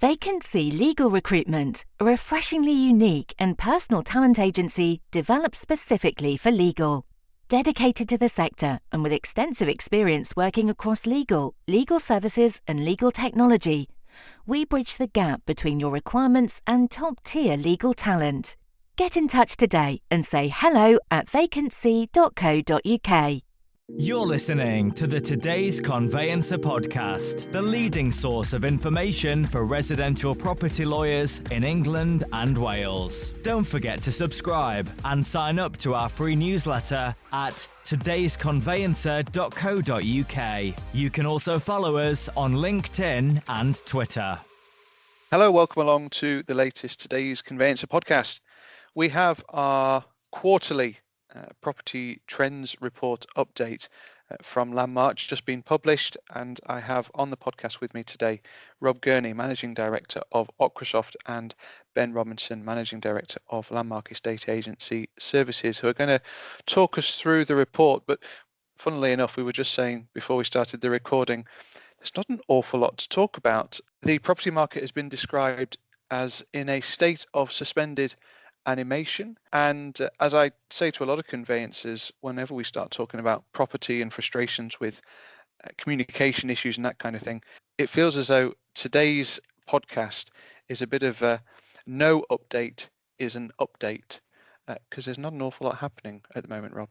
Vacancy Legal Recruitment, a refreshingly unique and personal talent agency developed specifically for legal. Dedicated to the sector and with extensive experience working across legal services and legal technology, we bridge the gap between your requirements and top-tier legal talent. Get in touch today and say hello at vacancy.co.uk. You're listening to the Today's Conveyancer podcast, the leading source of information for residential property lawyers in England and Wales. Don't forget to subscribe and sign up to our free newsletter at todaysconveyancer.co.uk. You can also follow us on LinkedIn and Twitter. Hello, welcome along to the latest Today's Conveyancer podcast. We have our quarterly property trends report update from Landmark just been published, and I have on the podcast with me today Rob Gurney, Managing Director of Ochresoft, and Ben Robinson, Managing Director of Landmark Estate Agency Services, who are going to talk us through the report. But funnily enough, we were just saying before we started the recording, there's not an awful lot to talk about. The property market has been described as in a state of suspended animation, and as I say to a lot of conveyancers, whenever we start talking about property and frustrations with communication issues and that kind of thing, it feels as though today's podcast is a bit of a no update is an update, because there's not an awful lot happening at the moment, Rob.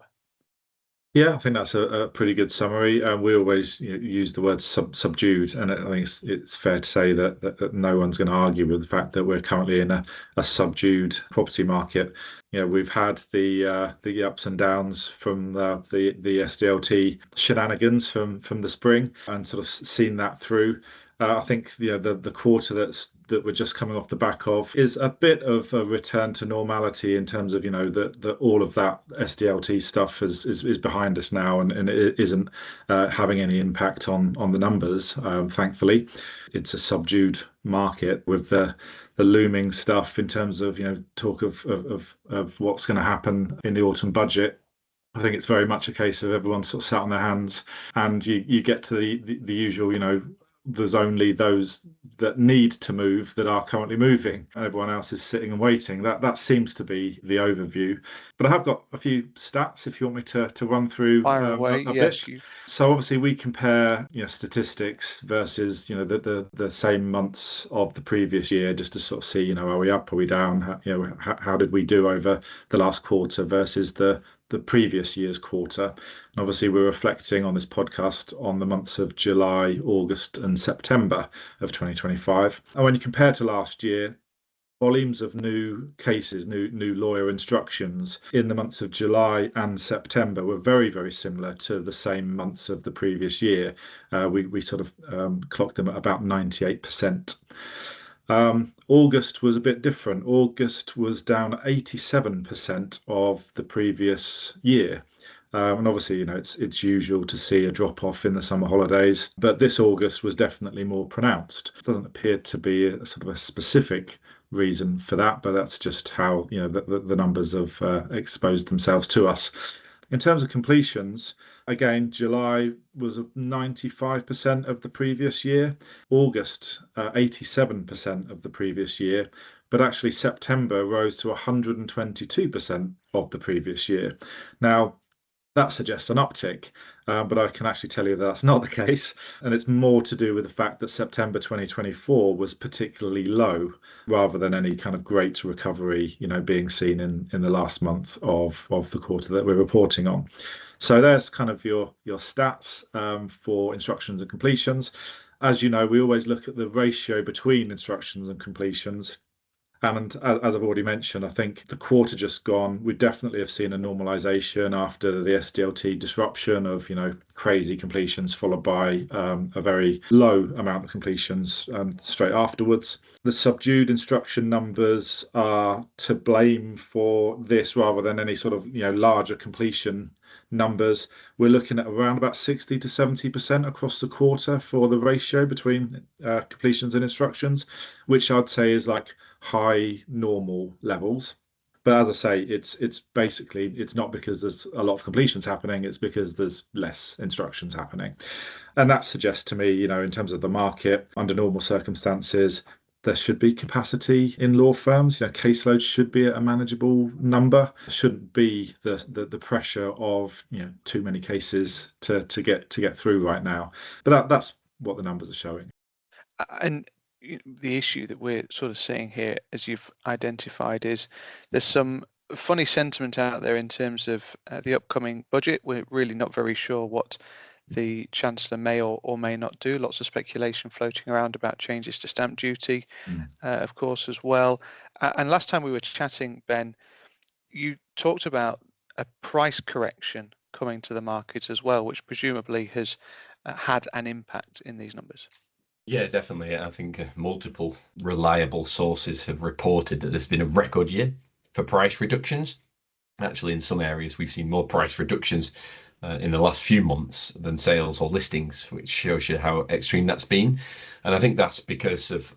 Yeah, I think that's a pretty good summary. We always use the word subdued, and I think it's fair to say that no one's going to argue with the fact that we're currently in a subdued property market. We've had the ups and downs from the SDLT shenanigans from the spring, and sort of seen that through. I think the quarter that we're just coming off the back of is a bit of a return to normality in terms of that all of that SDLT stuff is behind us now, and it isn't having any impact on the numbers. Thankfully, it's a subdued market with the looming stuff in terms of talk of what's going to happen in the autumn budget. I think it's very much a case of everyone sort of sat on their hands, and you get to the usual, there's only those that need to move that are currently moving, and everyone else is sitting and waiting. That seems to be the overview. But I have got a few stats if you want me to run through a bit. So obviously we compare statistics versus the same months of the previous year, just to sort of see are we up, are we down, how did we do over the last quarter versus the previous year's quarter. And obviously we're reflecting on this podcast on the months of July, August and September of 2025. And when you compare to last year, volumes of new cases, new lawyer instructions in the months of July and September were very, very similar to the same months of the previous year. We sort of clocked them at about 98%. August was a bit different. August was down 87% of the previous year. And obviously, it's usual to see a drop off in the summer holidays, but this August was definitely more pronounced. It doesn't appear to be a sort of a specific reason for that, but that's just how the numbers have exposed themselves to us. In terms of completions, again, July was 95% of the previous year, August 87% of the previous year, but actually September rose to 122% of the previous year. Now, that suggests an uptick, but I can actually tell you that's not the case, and it's more to do with the fact that September 2024 was particularly low, rather than any kind of great recovery, being seen in the last month of the quarter that we're reporting on. So there's kind of your stats for instructions and completions. As you know, we always look at the ratio between instructions and completions. And as I've already mentioned, I think the quarter just gone, we definitely have seen a normalization after the SDLT disruption of, crazy completions followed by a very low amount of completions straight afterwards. The subdued instruction numbers are to blame for this rather than any sort of, larger completion numbers. We're looking at around about 60 to 70% across the quarter for the ratio between completions and instructions, which I'd say is like high normal levels. But as I say, it's basically, it's not because there's a lot of completions happening, it's because there's less instructions happening. And that suggests to me, in terms of the market, under normal circumstances, there should be capacity in law firms. Caseload should be at a manageable number. There shouldn't be the pressure of too many cases to get through right now. But that's what the numbers are showing. And the issue that we're sort of seeing here, as you've identified, is there's some funny sentiment out there in terms of the upcoming budget. We're really not very sure what the Chancellor may or may not do. Lots of speculation floating around about changes to stamp duty, of course, as well. And last time we were chatting, Ben, you talked about a price correction coming to the market as well, which presumably has had an impact in these numbers. Yeah, definitely. I think multiple reliable sources have reported that there's been a record year for price reductions. Actually, in some areas, we've seen more price reductions in the last few months than sales or listings, which shows you how extreme that's been. And I think that's because of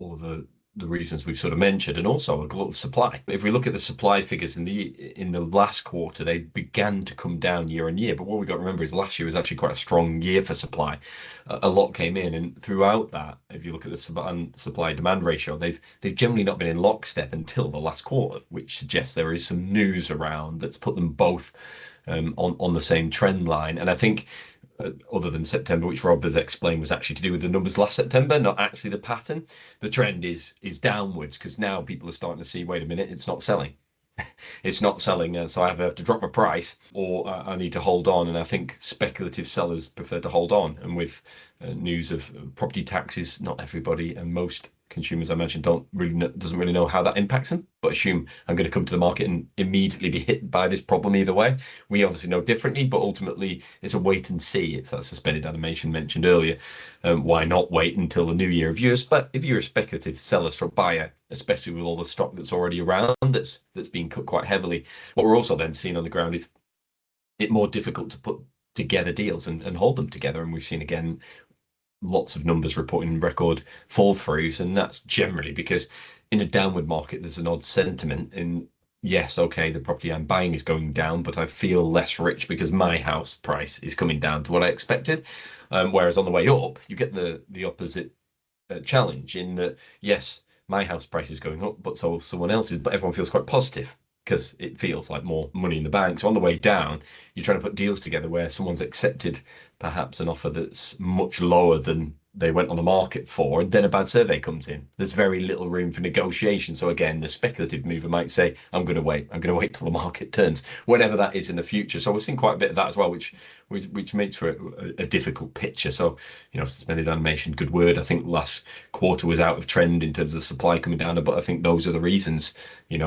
all the reasons we've sort of mentioned, and also a glut of supply. If we look at the supply figures in the last quarter, they began to come down year on year. But what we've got to remember is last year was actually quite a strong year for supply. A lot came in, and throughout that, if you look at the supply demand ratio, they've generally not been in lockstep until the last quarter, which suggests there is some news around that's put them both on the same trend line. And I think other than September, which Rob has explained was actually to do with the numbers last September, not actually the pattern. The trend is downwards, because now people are starting to see, wait a minute, it's not selling. It's not selling, so I have to drop my price, or I need to hold on. And I think speculative sellers prefer to hold on. And with news of property taxes, not everybody and most consumers, I imagine, doesn't really know how that impacts them, but assume I'm going to come to the market and immediately be hit by this problem either way. We obviously know differently, but ultimately it's a wait and see. It's that suspended animation mentioned earlier. Why not wait until the new year? If you're a speculative seller or buyer, especially with all the stock that's already around, that's been cut quite heavily, what we're also then seeing on the ground is it more difficult to put together deals and hold them together. And we've seen again lots of numbers reporting record fall throughs, and that's generally because in a downward market there's an odd sentiment in, yes, okay, the property I'm buying is going down, but I feel less rich because my house price is coming down to what I expected. Whereas on the way up, you get the opposite challenge in that, yes, my house price is going up, but so someone else's, but everyone feels quite positive because it feels like more money in the bank. So on the way down, you're trying to put deals together where someone's accepted perhaps an offer that's much lower than they went on the market for, and then a bad survey comes in. There's very little room for negotiation. So again, the speculative mover might say, I'm going to wait till the market turns, whenever that is in the future. So we're seeing quite a bit of that as well, which makes for a difficult picture. So, suspended animation, good word. I think last quarter was out of trend in terms of the supply coming down, but I think those are the reasons,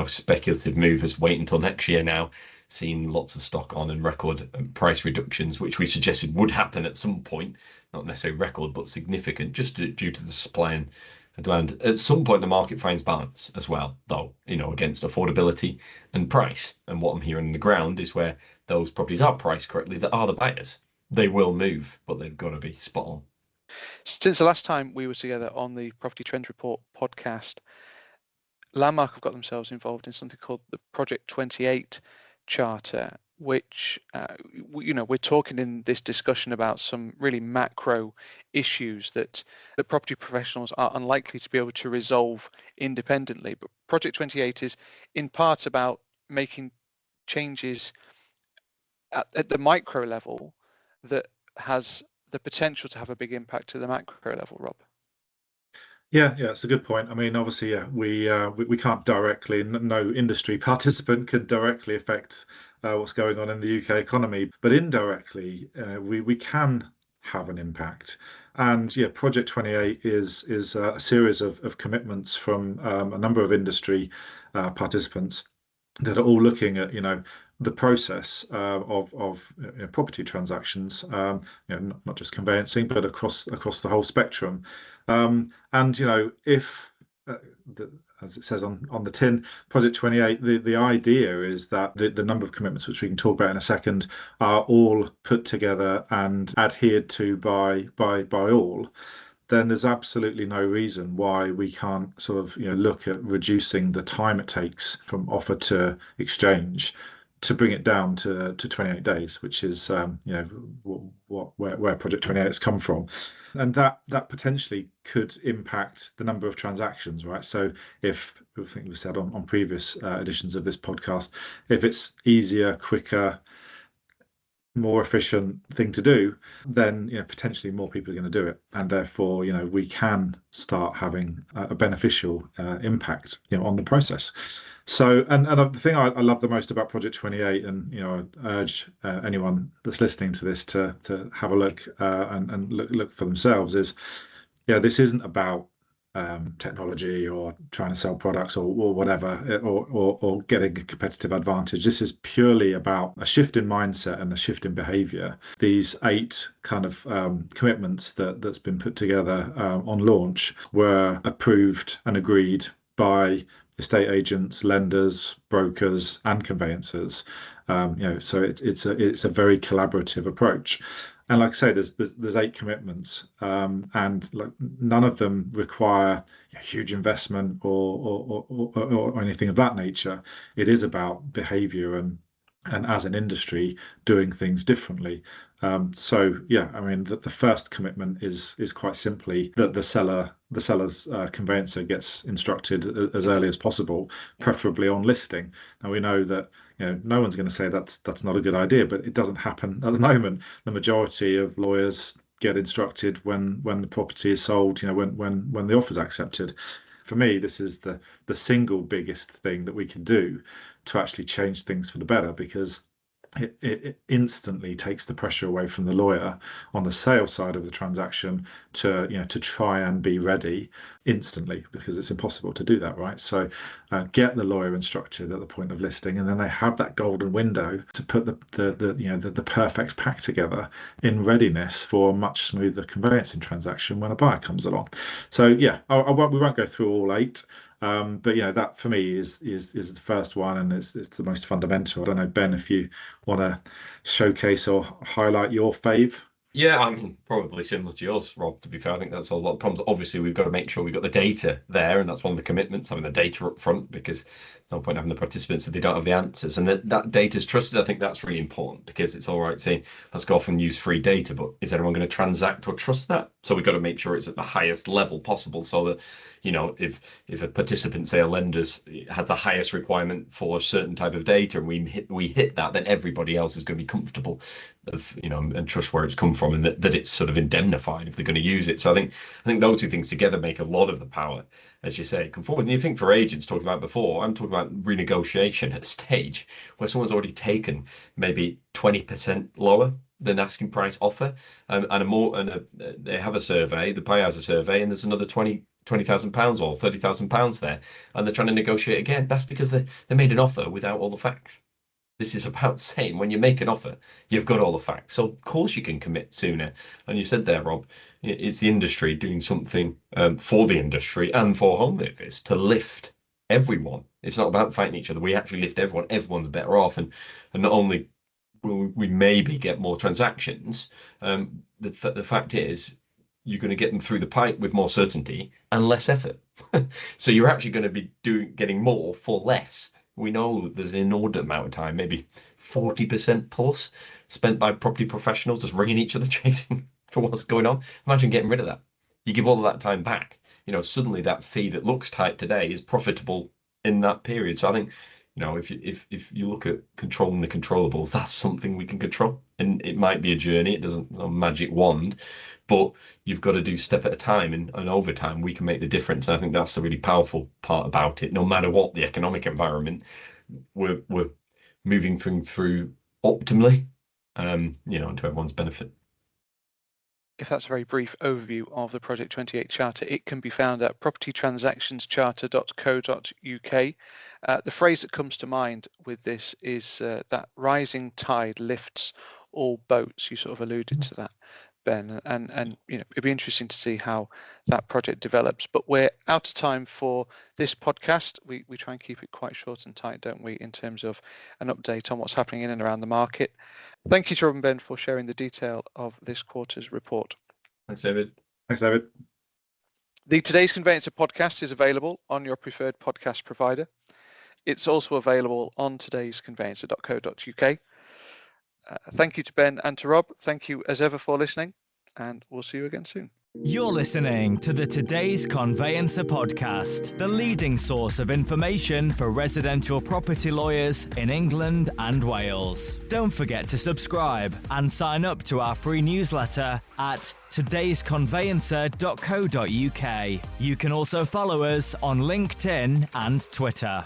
speculative movers wait until next year now, seen lots of stock on and record price reductions, which we suggested would happen at some point, not necessarily record, but significant, just due to the supply and demand. At some point, the market finds balance as well, though, against affordability and price. And what I'm hearing on the ground is where those properties are priced correctly, that are the buyers. They will move, but they've got to be spot on. Since the last time we were together on the Property Trends Report podcast, Landmark have got themselves involved in something called the Project 28 Charter, which we're talking in this discussion about some really macro issues that the property professionals are unlikely to be able to resolve independently. But Project 28 is in part about making changes at the micro level that has the potential to have a big impact to the macro level. Rob? Yeah, it's a good point. I mean, obviously, yeah, we can't directly, no industry participant can directly affect what's going on in the UK economy, but indirectly, we can have an impact. And yeah, Project 28 is a series of commitments from a number of industry participants that are all looking at, the process of property transactions, not just conveyancing, but across the whole spectrum. And if as it says on the tin, Project 28, the idea is that the number of commitments, which we can talk about in a second, are all put together and adhered to by all. Then there's absolutely no reason why we can't sort of look at reducing the time it takes from offer to exchange to bring it down to 28 days, which is where Project 28 has come from, and that potentially could impact the number of transactions, right? So if I think we said on previous editions of this podcast, if it's easier, quicker, more efficient thing to do, then potentially more people are going to do it, and therefore we can start having a beneficial impact on the process. So, and the thing I love the most about Project 28, and I urge anyone that's listening to this to have a look and look for themselves, is this isn't about technology or trying to sell products or whatever, or getting a competitive advantage. This is purely about a shift in mindset and a shift in behavior. These 8 kind of commitments that's been put together on launch were approved and agreed by estate agents, lenders, brokers, and conveyancers. So it's a very collaborative approach. And like I say, there's 8 commitments, and like none of them require a huge investment or anything of that nature. It is about behaviour and as an industry doing things differently. So yeah, I mean the first commitment is quite simply that the seller's conveyancer gets instructed as early as possible, preferably on listing. Now we know that no one's going to say that's not a good idea, but it doesn't happen at the moment. The majority of lawyers get instructed when the property is sold, when the offer's accepted. For me, this is the single biggest thing that we can do to actually change things for the better, because it instantly takes the pressure away from the lawyer on the sales side of the transaction to try and be ready instantly, because it's impossible to do that, right? So get the lawyer instructed at the point of listing, and then they have that golden window to put the perfect pack together in readiness for a much smoother conveyancing transaction when a buyer comes along. So yeah, we won't go through all 8. But that for me is the first one, and it's the most fundamental. I don't know, Ben, if you want to showcase or highlight your fave. Yeah, I mean, probably similar to yours, Rob, to be fair. I think that's a lot of problems. Obviously, we've got to make sure we've got the data there, and that's one of the commitments, having the data up front, because there's no point having the participants if they don't have the answers. And that data is trusted. I think that's really important, because it's all right saying, let's go off and use free data, but is anyone going to transact or trust that? So we've got to make sure it's at the highest level possible, so that, if a participant, say a lender's, has the highest requirement for a certain type of data, and we hit that, then everybody else is going to be comfortable and trust where it's come from, and that it's sort of indemnified if they're going to use it. So I think those two things together make a lot of the power, as you say, come forward. And you think for agents, talking about before, I'm talking about renegotiation at a stage where someone's already taken maybe 20% lower than asking price offer, and they have a survey, the buyer has a survey, and there's another £20,000 or £30,000 there, and they're trying to negotiate again. That's because they made an offer without all the facts. This is about saying, when you make an offer, you've got all the facts. So of course you can commit sooner. And you said there, Rob, it's the industry doing something for the industry and for home office to lift everyone. It's not about fighting each other. We actually lift everyone. Everyone's better off. And not only will we maybe get more transactions, the fact is you're going to get them through the pipe with more certainty and less effort. So you're actually going to be getting more for less. We know there's an inordinate amount of time, maybe 40% plus, spent by property professionals just ringing each other, chasing for what's going on. Imagine getting rid of that. You give all of that time back. Suddenly that fee that looks tight today is profitable in that period. So I think, if you look at controlling the controllables, that's something we can control. And it might be a journey. It doesn't a magic wand, but you've got to do step at a time, and over time we can make the difference. And I think that's the really powerful part about it. No matter what the economic environment, we're moving through optimally, to everyone's benefit. If that's a very brief overview of the Project 28 Charter, it can be found at propertytransactionscharter.co.uk. The phrase that comes to mind with this is that rising tide lifts all boats. You sort of alluded to that, Ben, and it'd be interesting to see how that project develops. But we're out of time for this podcast. We try and keep it quite short and tight, don't we, in terms of an update on what's happening in and around the market. Thank you to Rob and Ben for sharing the detail of this quarter's report. Thanks, David. Thanks, David. The Today's Conveyancer podcast is available on your preferred podcast provider. It's also available on todaysconveyancer.co.uk. Thank you to Ben and to Rob. Thank you as ever for listening, and we'll see you again soon. You're listening to the Today's Conveyancer podcast, the leading source of information for residential property lawyers in England and Wales. Don't forget to subscribe and sign up to our free newsletter at todaysconveyancer.co.uk. You can also follow us on LinkedIn and Twitter.